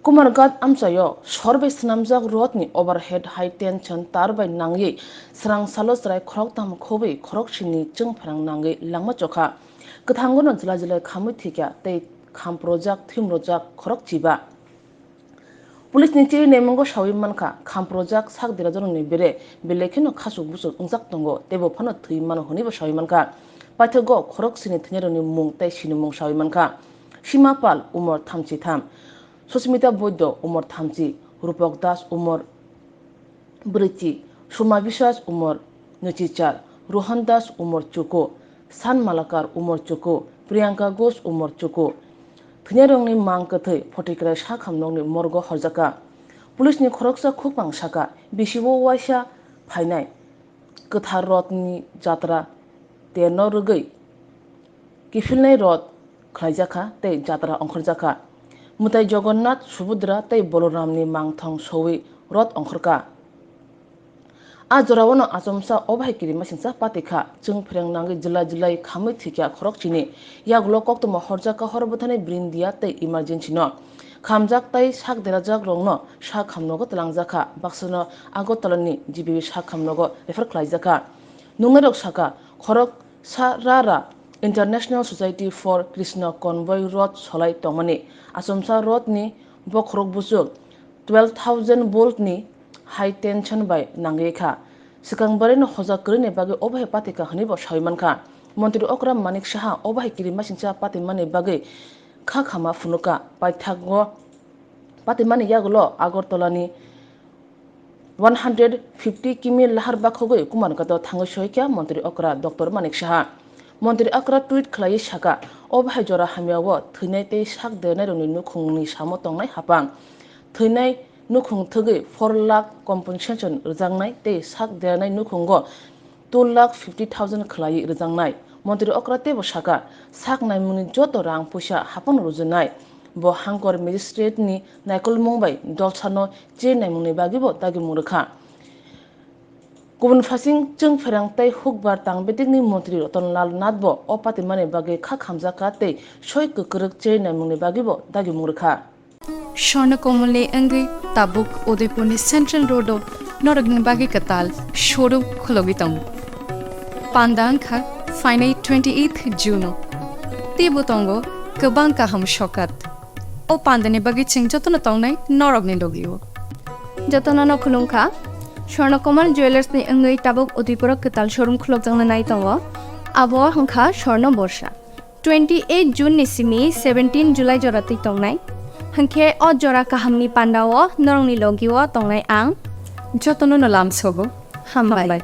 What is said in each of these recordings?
Kumargat amsayo sorbe snamjak rotni overhead high tension tarbai nangi serang salos rai khorok tam khobe khorok sini chungphrang nangi langma chokha kathangono jila jila khamu thikya tei kham project thim project khorok chiba Police ni chiri nemongo shawi manka kham project sak dira jorong ni bere belekino khasu busu ungjak tongo tebo phano thui mano honibo shawi manka paithogo khorok sini thneroni mung tei sini mung shawi manka Simapal umor thamchi tham Susmita Boydo umor thamchi Rupok Das umor brichi Suma Biswas umor nuchichar Rohan Das umor chuko San Malakar umor chuko Priyanka Ghosh umor chuko Thwinairokni mang kathai photikrai sa khamnokni morgo horjaka Police ni khoroksa khukpang saka bisibo waisa phainai kathar rotni jatra te norgei kifilnai rot khlaijaka tei jatra ongkhorjaka Mutai Jagannath Subudra tei Boloramni mangthong sowi rot ongkhorka a jorawano achomsa obhai kiri masingsa patikha chungphrang nangi jila jilai khamui thikya khorok chini yaglo koktoma horjaka horbothane brindia tei emergency no khamjak tei sak derajak rongno sak khamnogo tlangjaka baksono agotolani GBB sak khamnogo refer khlaijaka nungnarok saka khorok sarara International Society for Krishna Convoy Road Solai Tongmani Asomsa Road ni Bokrok Busuk 12,000 volt ni high tension by Nangekha Sikangbare no Hoja Kurine Bagi Obhay Patika Hanibo Shaimanka Montri Okra Manik Shaha Obhay Kirimashincha Patimani Bagi Kakhama Funuka Paithago Patimani Yagulo Agortolani 150 kimi lahar bakhogo kumargato thangosoikya Montri Okra Dr. Manik Shaha Montri Akra tweet khlai saka obhai jora hamiawo thwinai tei sak deranairogni nukhungni samo tongnai Haphang thwinai nukhung thugui 4 lakh compensation rjangnai tei sak deranai nukhungo 2,50,000 khlai rjangnai Montri Okra tebo saka sak naimuni joto rang puisa Haphang rujunai bo hangkor magistrate ni naikolmung bai dolsano che naimungni bagibo dagi murkha Kubun fasing chungphrang tei hukbar tangbetikni Montri Ratonlal Nathbo o patimani bagi kha khamjaka tei soi kukruk che naimungni bagibo dagi murkha Swrangchati angui tabuk Udaipurni Central Road norogni bagi katal showroom khologi tong Pandang kha finai 28th June tibu tongo kabang kaham shokat o pandane bagi ching jotona tongnai norogni logiyo jotona no khulungkha Swrangchati Jewelers ni angui tabuk Udaipur katal showroom kholokjangna nai tongo abo hangkha Swarna Borsa 28 June ni simi 17 July jorati tongnai hangke o jora kahamni pandao norongni logiyo tongnai ang jotono no lamsogo hambai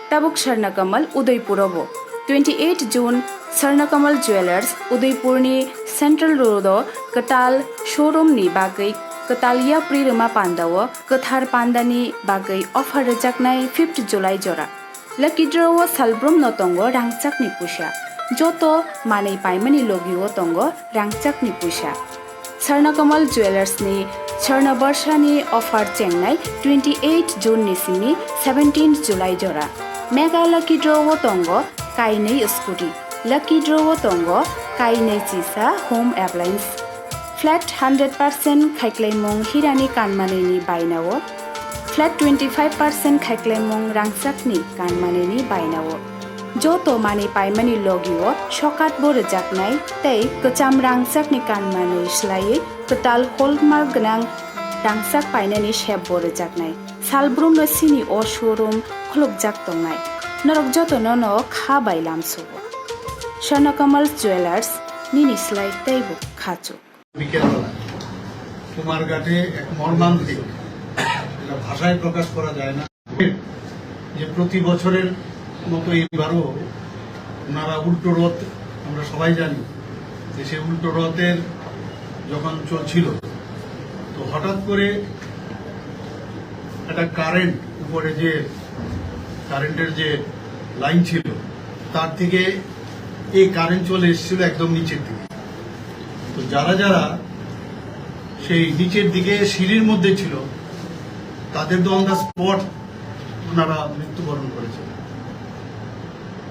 tabuk Swrangchati Udaipurabo 28 June Swrangchati Jewelers Udaipurni Central Road katal showroom ni bagai Katalia Prirama Pandawa Kathar Pandani Bagai offer rejaknai 5th July jora Lucky draw salbrum no tongo rangchak ni pusha joto manei paimani logiwo tongo rangchak ni pusha Swrangchati Jewelers ni Swarna Borsa ni offer chengnai 28 June ni simi 17 July jora Mega lucky draw tongo kainei scooty lucky draw tongo kainei chisa home appliance Flat 100% khaiklaimung hirani kanmaneni bainawo Flat 25% khaiklaimung rangchakni kanmaneni bainawo joto mani paimani logiwo shokat bo rejaknai tei kacham rangchakni kanmanei slai katal hallmark gnang rangchak painani shep bo rejaknai salbrum no sini o showroom kholokjak tongnai norok joto no kha bailam subo Swrangchati Jewelers nini slai teibo khachu বিকেলবেলা কুমারঘাটে এক মর্মান্তিক এটা ভাষায় প্রকাশ করা যায় না যে প্রতি বছরের মতো এবারও ওনারা উল্টো রথ আমরা সবাই জানি যে সেই উল্টো রথের যখন চলছিল তো হঠাৎ করে একটা কারেন্ট উপরে যে কারেন্টের যে লাইন ছিল তার থেকে এই কারেন্ট চলে এসেছিল একদম নিচের দিকে তো যারা যারা সেই নিচের দিকে সিঁড়ির মধ্যে ছিল তাদের তো অন দ্য স্পট ওনারা মৃত্যুবরণ করেছে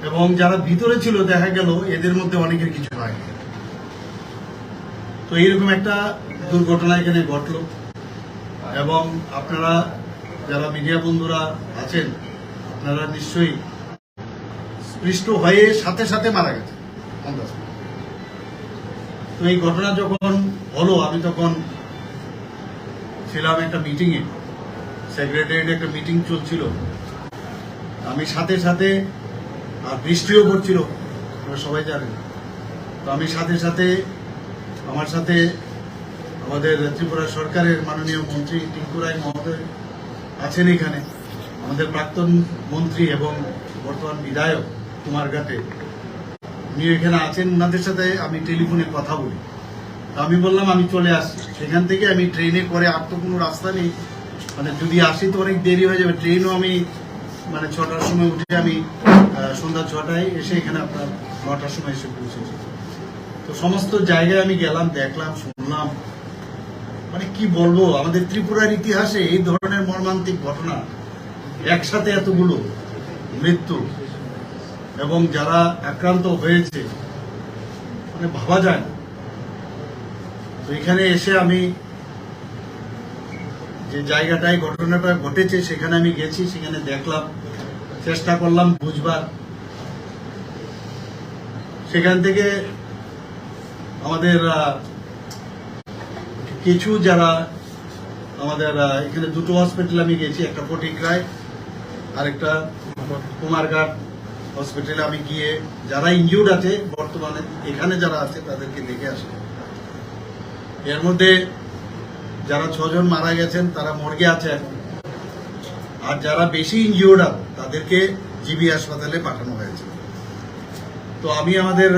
এবং যারা ভিতরে ছিল দেখা গেল এদের মধ্যে অনেকের কিছু হয়। তো এইরকম একটা দুর্ঘটনা এখানে ঘটলো এবং আপনারা যারা মিডিয়া বন্ধুরা আছেন আপনারা নিশ্চয়ই স্পৃষ্ট হয়ে সাথে সাথে মারা গেছে। তো এই ঘটনা যখন হলো আমি তখন ছিলাম একটা মিটিংয়ে, সেক্রেটারিয়েটে একটা মিটিং চলছিল। আমি সাথে সাথে, আর বৃষ্টিও পড়ছিল সবাই জানেন, তো আমি সাথে সাথে আমার সাথে আমাদের ত্রিপুরা সরকারের মাননীয় মন্ত্রী টিঙ্কু রায় মহোদয় আছেন এখানে, আমাদের প্রাক্তন মন্ত্রী এবং বর্তমান বিধায়ক কুমারঘাটে উনি এখানে আছেন, ওনাদের সাথে আমি টেলিফোনে কথা বলি। আমি বললাম আমি চলে আসছি, সেখান থেকে আমি ট্রেনে করে আর তো কোনো রাস্তা নেই, মানে যদি আসি তো অনেক দেরি হয়ে যাবে। ট্রেনও আমি মানে 6টার সময় উঠে আমি সন্ধ্যা 6টায় এসে এখানে আপনার 9টার সময় এসে পৌঁছেছি। তো সমস্ত জায়গায় আমি গেলাম, দেখলাম, শুনলাম, মানে কি বলবো, আমাদের ত্রিপুরার ইতিহাসে এই ধরনের মর্মান্তিক ঘটনা, একসাথে এতগুলো মৃত্যু এবং যারা আক্রান্ত হয়েছে মানে ভাবা যায় না। তো এখানে এসে আমি যে জায়গাটায় ঘটনাটা ঘটেছে সেখানে আমি গেছি, সেখানে দেখলাম, চেষ্টা করলাম বুঝবার। সেখান থেকে আমাদের কিছু যারা আমাদের এখানে দুটো হসপিটাল আমি গেছি, একটা ফটিকরায় আর একটা কুমারঘাট হসপিটালে আমি গিয়ে যারা ইনজিউর্ড আছে বর্তমানে এখানে যারা আছে তাদেরকে দেখে আসি। এর মধ্যে যারা 6 জন মারা গেছেন তারা মর্গে আছে এখন, আর যারা বেশি ইনজিউর্ড আছে তাদেরকে জিবি হাসপাতালে পাঠানো হয়েছে। তো আমি আমাদের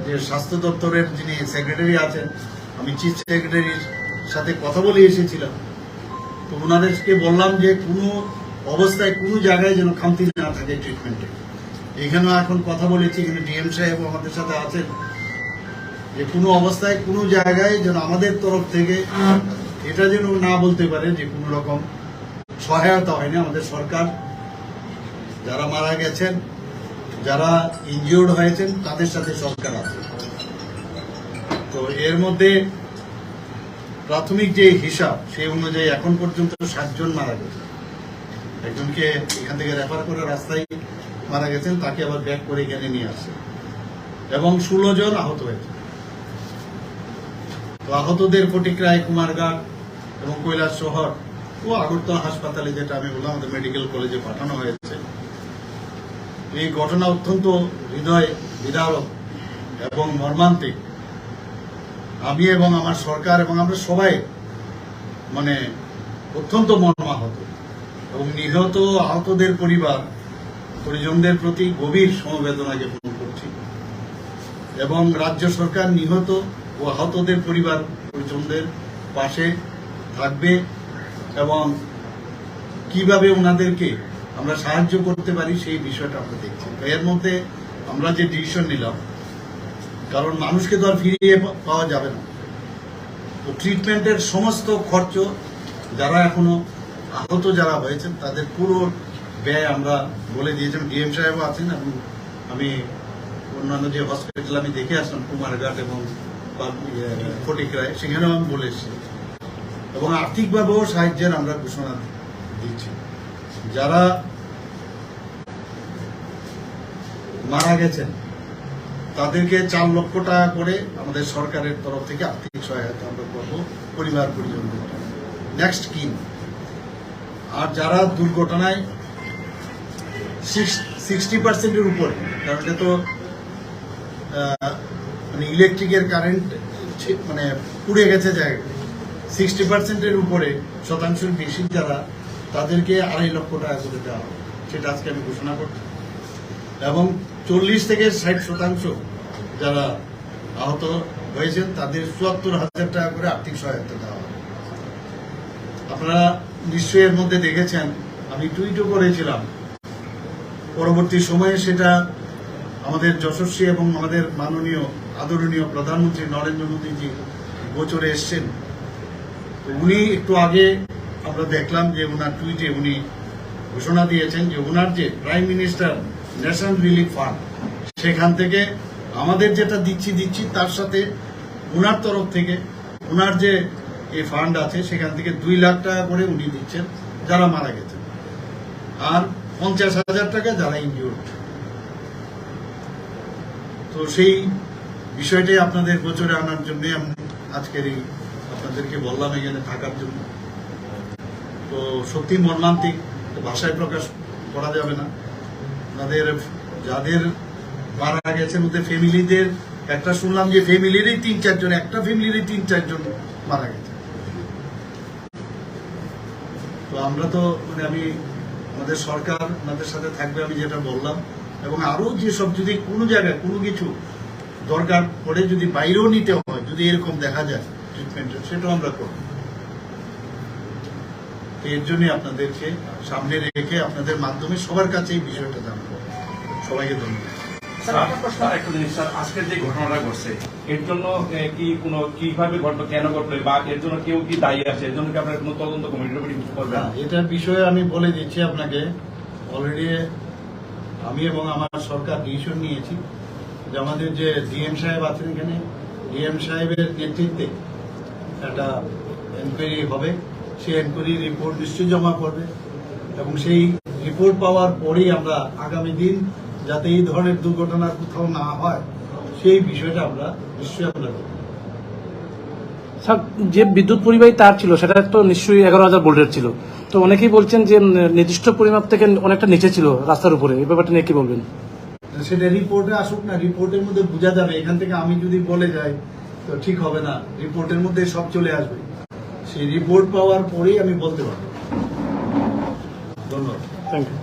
যে স্বাস্থ্য দপ্তরের যিনি সেক্রেটারি আছেন, আমি চিফ সেক্রেটারির সাথে কথা বলে এসেছিলাম। তো ওনাদেরকে বললাম যে কোনো অবস্থায় কোনো জায়গায় যেন খামতি না থাকে ট্রিটমেন্টে। এখানেও এখন কথা বলেছি, এখানে ডিএম সাহেব আমাদের সাথে আছেন, যে কোনো অবস্থায় কোনো জায়গায় যেন আমাদের তরফ থেকে এটা যেন না বলতে পারে যে কোনো রকম সহায়তা হয়নি। আমাদের সরকার যারা মারা গেছেন, যারা ইনজিওর্ড হয়েছেন তাদের সাথে সরকার আছে। তো এর মধ্যে প্রাথমিক যে হিসাব সেই অনুযায়ী এখন পর্যন্ত 7 জন মারা গেছে। একজনকে এখান থেকে রেফার করে রাস্তায় মারা গেছেন, তাকে আবার ব্যাক করে এখানে নিয়ে আসছে এবং 16 জন আহত হয়েছে। তো আহতদের ফটিকরায়, কুমারঘাট এবং কৈলাস শহর ও আগরতলা হাসপাতালে, যেটা আমি বললাম আমাদের মেডিকেল কলেজে পাঠানো হয়েছে। এই ঘটনা অত্যন্ত হৃদয় বিদারক এবং মর্মান্তিক। আমি এবং আমার সরকার এবং আমরা সবাই মানে অত্যন্ত মর্মাহত এবং নিহত আহতদের পরিজনদের প্রতি গভীর সমবেদনা জ্ঞাপন করছি এবং রাজ্য সরকার নিহত ও আহতদের পরিজনদের পাশে থাকবে এবং কিভাবে ওনাদেরকে আমরা সাহায্য করতে পারি সেই বিষয়টা আমরা দেখছি। এর মধ্যে আমরা যে ডিসিশন নিলাম, কারণ মানুষকে তো আর ফিরিয়ে পাওয়া যাবে না, তো ট্রিটমেন্টের সমস্ত খরচ যারা এখনো আহত যারা হয়েছেন তাদের পুরো ব্যয় আমরা বলে দিয়েছিলাম। ডিএম সাহেবও আছেন এবং আমি অন্যান্য যে হসপিটাল আমি দেখে আসলাম কুমারঘাট এবং ফটিকরায়, সেখানেও আমি বলে এসেছি এবং আর্থিকভাবেও সাহায্যের আমরা ঘোষণা দিচ্ছি। যারা মারা গেছেন তাদেরকে 4 লক্ষ টাকা করে আমাদের সরকারের তরফ থেকে আর্থিক সহায়তা আমরা করবো পরিবার পরিজনদের। Next scheme. আর যারা দুর্ঘটনায় 60% উপরে, কারণ এটা তো মানে ইলেকট্রিকের কারেন্ট মানে পুড়ে গেছে জায়গা, 60% উপরে শতাংশের বেশি যারা, তাদেরকে 2.5 লক্ষ টাকা করে দেওয়া হবে, সেটা আজকে আমি ঘোষণা করছি। এবং 40 থেকে 60% যারা আহত হয়েছেন তাদের 74,000 টাকা করে আর্থিক সহায়তা দেওয়া হবে। আপনারা নিশ্চয়ই এর মধ্যে দেখেছেন, আমি টুইটও করেছিলাম, পরবর্তী সময়ে সেটা আমাদের যশস্বী এবং আমাদের মাননীয় আদরণীয় প্রধানমন্ত্রী নরেন্দ্র মোদীজি গোচরে এসছেন। উনি একটু আগে আমরা দেখলাম যে ওনার টুইটে উনি ঘোষণা দিয়েছেন যে ওনার যে prime minister national relief fund, সেখান থেকে আমাদের যেটা দিচ্ছি তার সাথে ওনার তরফ থেকে ওনার যে এই ফান্ড আছে সেখান থেকে 2 লাখ টাকা করে উনি দিচ্ছেন যারা মারা গেছেন, আর 50,000 টাকা যারা ইনজিওর্ড। তো সেই বিষয়টাই আপনাদের গোচরে আনার জন্য আমি আজকের এই আপনাদেরকে বললাম এখানে থাকার জন্য। তো সত্যি মর্মান্তিক, ভাষায় প্রকাশ করা যাবে না। তাদের যাদের মারা গেছেন ওদের ফ্যামিলিদের একটা শুনলাম যে ফ্যামিলিরই 3-4 জন, একটা ফ্যামিলিরই 3-4 জন মারা গেছে। তো আমরা তো আমি আমাদের সরকার আমাদের সাথে থাকবে, আমি যেটা বললাম, এবং আরো যেসব যদি কোনো জায়গায় কোনো কিছু দরকার পড়ে যদি বাইরেও নিতে হয়, যদি এরকম দেখা যায় ট্রিটমেন্টের, সেটাও আমরা করব। এর জন্য আপনাদেরকে সামনে রেখে আপনাদের মাধ্যমে সবার কাছে এই বিষয়টা জানাবো। সবাইকে ধন্যবাদ। একটা জিনিস স্যার, আজকের যে ঘটনাটা ঘটছে এর জন্য কি কোনো কিভাবে ঘটলো, কেন ঘটলো, বা এর জন্য কেউ কি দায়ী আছে, এর জন্য কি আপনার কোনো তদন্ত কমিটি করবেন? এটার বিষয়ে আমি বলে দিচ্ছি আপনাকে, অলরেডি আমি এবং আমার সরকার ডিসিশন নিয়েছি যে আমাদের যে ডিএম সাহেব আছেন এখানে, ডিএম সাহেবের নেতৃত্বে একটা এনকোয়ারি হবে। সেই এনকোয়ারি রিপোর্ট নিশ্চয়ই জমা করবে, এবং সেই রিপোর্ট পাওয়ার পরেই আমরা আগামী দিন যাতে এই ধরনের দুর্ঘটনা কোথাও না হয় সেই বিষয়টা আমরা নিশ্চয়ই আমরা করব। স্যার, যে বিদ্যুৎ পরিবাহী তার ছিল সেটা তো নিশ্চয়ই 11,000 ভোল্টের ছিল, তো অনেকেই বলছেন যে নির্দিষ্ট পরিমাপ থেকে অনেকটা নিচে ছিল রাস্তার উপরে, এই ব্যাপারটা নিয়ে কি বলবেন? সেটা রিপোর্টে আসুক না, রিপোর্টের মধ্যে বোঝা যাবে। এখান থেকে আমি যদি বলে যাই তো ঠিক হবে না, রিপোর্টের মধ্যে সব চলে আসবে। সেই রিপোর্ট পাওয়ার পরেই আমি বলতে পারবো। ধন্যবাদ। Thank you.